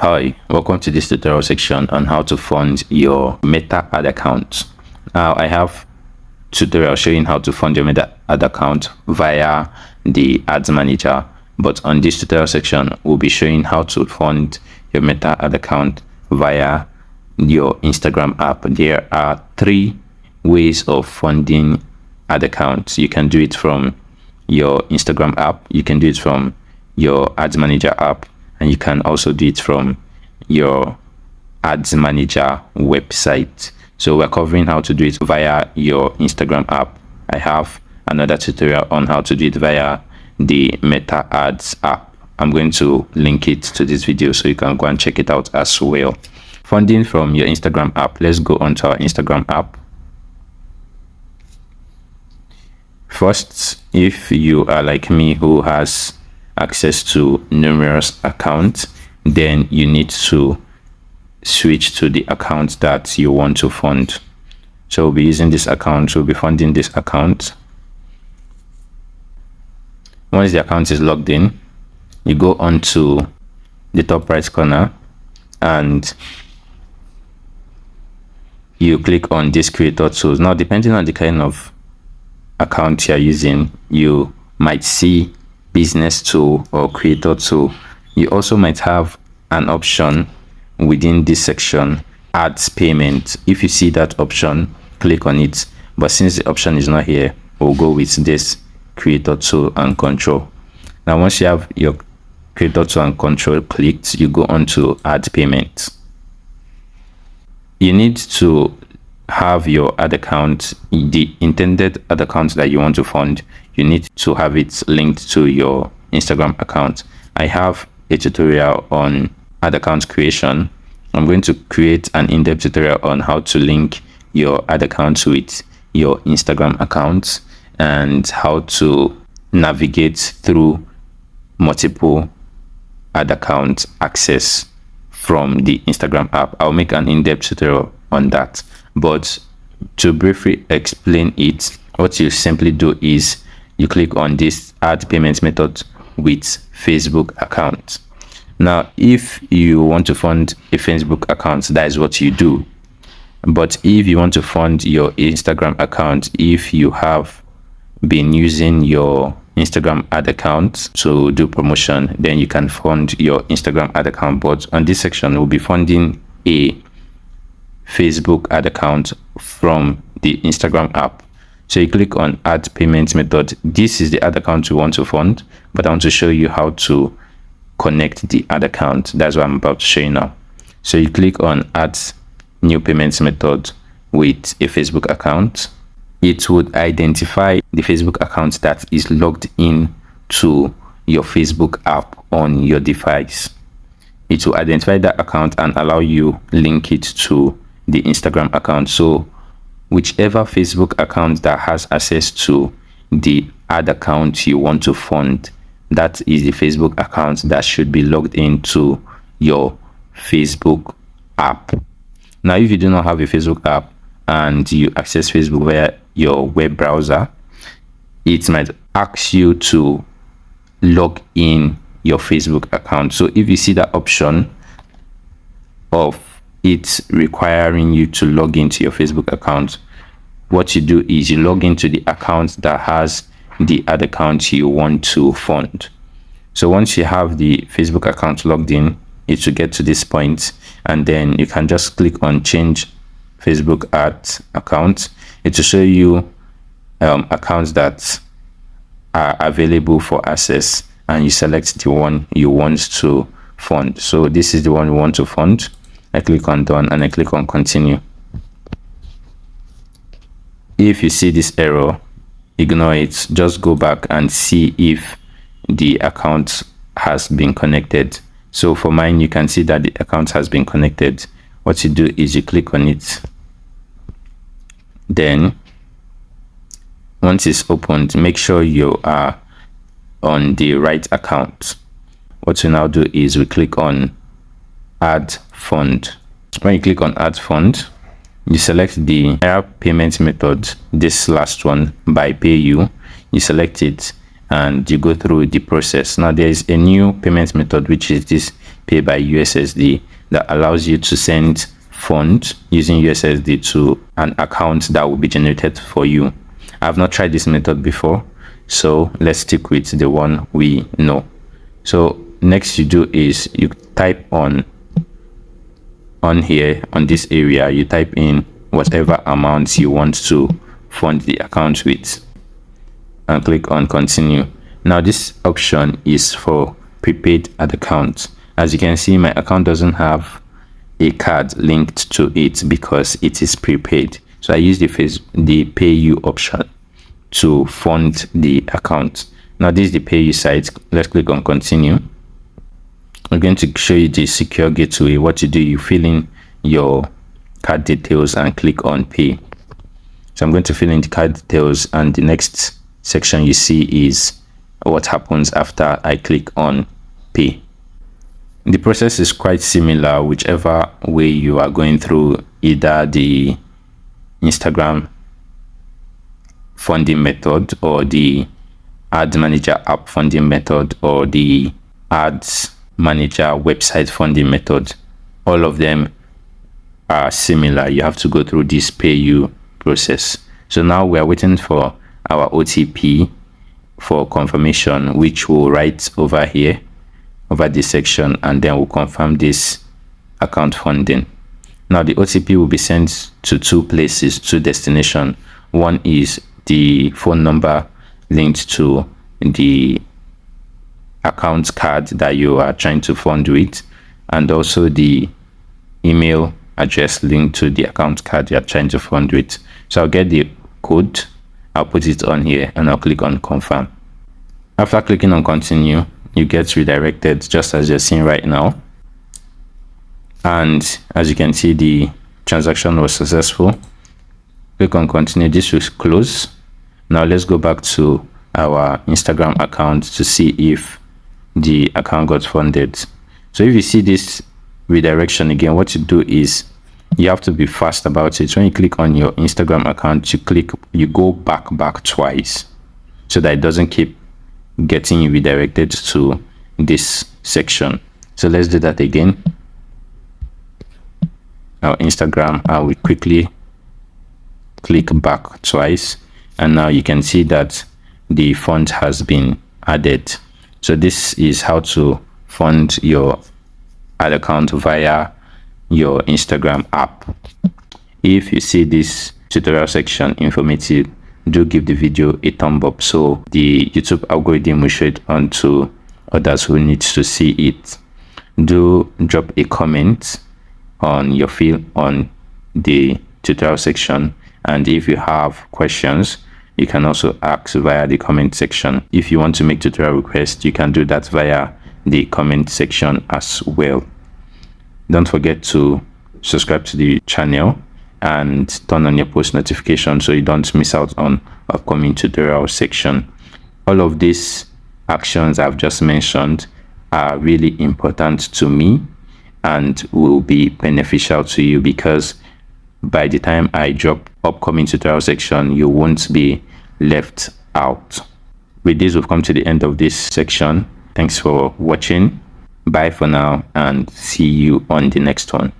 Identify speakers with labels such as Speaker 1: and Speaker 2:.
Speaker 1: Hi, welcome to this tutorial section on how to fund your Meta ad account. Now I have tutorial showing how to fund your Meta ad account via the ads manager, but on this tutorial section we'll be showing how to fund your Meta ad account via your Instagram app. There are three ways of funding ad accounts. You can do it from your Instagram app, you can do it from your ads manager app, and you can also do it from your ads manager website. So we're covering how to do it via your Instagram app. I have another tutorial on how to do it via the Meta ads app. I'm going to link it to this video so you can go and check it out as well. Funding from your Instagram app. Let's go onto our Instagram app. First, if you are like me who has access to numerous accounts, then you need to switch to the account that you want to fund. So we'll be using this account, we'll be funding this account. Once the account is logged in, you go onto the top right corner and you click on this creator tools. Now, depending on the kind of account you're using, you might see business tool or creator tool. You also might have an option within this section, ads payment. If you see that option, click on it, but since the option is not here, we'll go with this creator tool and control. Now once you have your creator tool and control clicked, you go on to add payment. You need to have your ad account, the intended ad account that you want to fund, you need to have it linked to your Instagram account. I have a tutorial on ad account creation. I'm going to create an in-depth tutorial on how to link your ad account with your Instagram account and how to navigate through multiple ad account access from the Instagram app. I'll make an in-depth tutorial on that. But to briefly explain it, what you simply do is you click on this add payment method with Facebook account. Now, if you want to fund a Facebook account, that is what you do. But if you want to fund your Instagram account, if you have been using your Instagram ad account to do promotion, then you can fund your Instagram ad account. But on this section, we'll be funding a Facebook ad account from the Instagram app. So you click on add payment method. This is the ad account you want to fund, but I want to show you how to connect the ad account. That's what I'm about to show you now. So you click on add new payments method with a Facebook account. It would identify the Facebook account that is logged in to your Facebook app on your device. It will identify that account and allow you link it to the Instagram account. So whichever Facebook account that has access to the ad account you want to fund, that is the Facebook account that should be logged into your Facebook app. Now, if you do not have a Facebook app and you access Facebook via your web browser, it might ask you to log in your Facebook account. So if you see that option of it's requiring you to log into your Facebook account, what you do is you log into the account that has the ad account you want to fund. So once you have the Facebook account logged in, it will get to this point, and then you can just click on change Facebook ad account. It will show you accounts that are available for access, and you select the one you want to fund. So this is the one we want to fund. I click on done and I click on continue. If you see this error, ignore it. Just go back and see if the account has been connected. So for mine, you can see that the account has been connected. What you do is you click on it. Then once it's opened, make sure you are on the right account. What we now do is we click on add fund. When you click on add fund, you select the Naira payment method, this last one, by PayU. You select it and you go through the process. Now there is a new payment method, which is this pay by USSD that allows you to send funds using USSD to an account that will be generated for you. I've not tried this method before, so let's stick with the one we know. So next you do is you type on here, on this area, you type in whatever amounts you want to fund the account with and click on continue. Now this option is for prepaid ad account. As you can see, my account doesn't have a card linked to it because it is prepaid. So I use the pay you option to fund the account. Now this is the pay you site. Let's click on continue. I'm going to show you the secure gateway. What you do, you fill in your card details and click on pay. So I'm going to fill in the card details, and the next section you see is what happens after I click on pay. The process is quite similar whichever way you are going through, either the Instagram funding method or the ad manager app funding method or the ads manager website funding method. All of them are similar. You have to go through this pay you process. So now we are waiting for our OTP for confirmation, which we'll write over here, over this section, and then we'll confirm this account funding. Now the OTP will be sent to two places, two destinations. One is the phone number linked to the account card that you are trying to fund with, and also the email address linked to the account card you are trying to fund with. So I'll get the code, I'll put it on here, and I'll click on confirm. After clicking on continue, you get redirected just as you're seeing right now, and as you can see, the transaction was successful. Click on continue. This will close. Now let's go back to our Instagram account to see if the account got funded. So if you see this redirection again, what you do is you have to be fast about it. When you click on your Instagram account, you go back twice so that it doesn't keep getting you redirected to this section. So let's do that again. Our Instagram, I will quickly click back twice, and now you can see that the fund has been added. So this is how to fund your ad account via your Instagram app. If you see this tutorial section informative, do give the video a thumb up so the YouTube algorithm will show it on to others who need to see it. Do drop a comment on your feel on the tutorial section, and if you have questions, you can also ask via the comment section. If you want to make tutorial requests, you can do that via the comment section as well. Don't forget to subscribe to the channel and turn on your post notification so you don't miss out on upcoming tutorial section. All of these actions I've just mentioned are really important to me and will be beneficial to you, because by the time I drop upcoming tutorial section, you won't be left out. With this, we've come to the end of this section. Thanks for watching. Bye for now, and see you on the next one.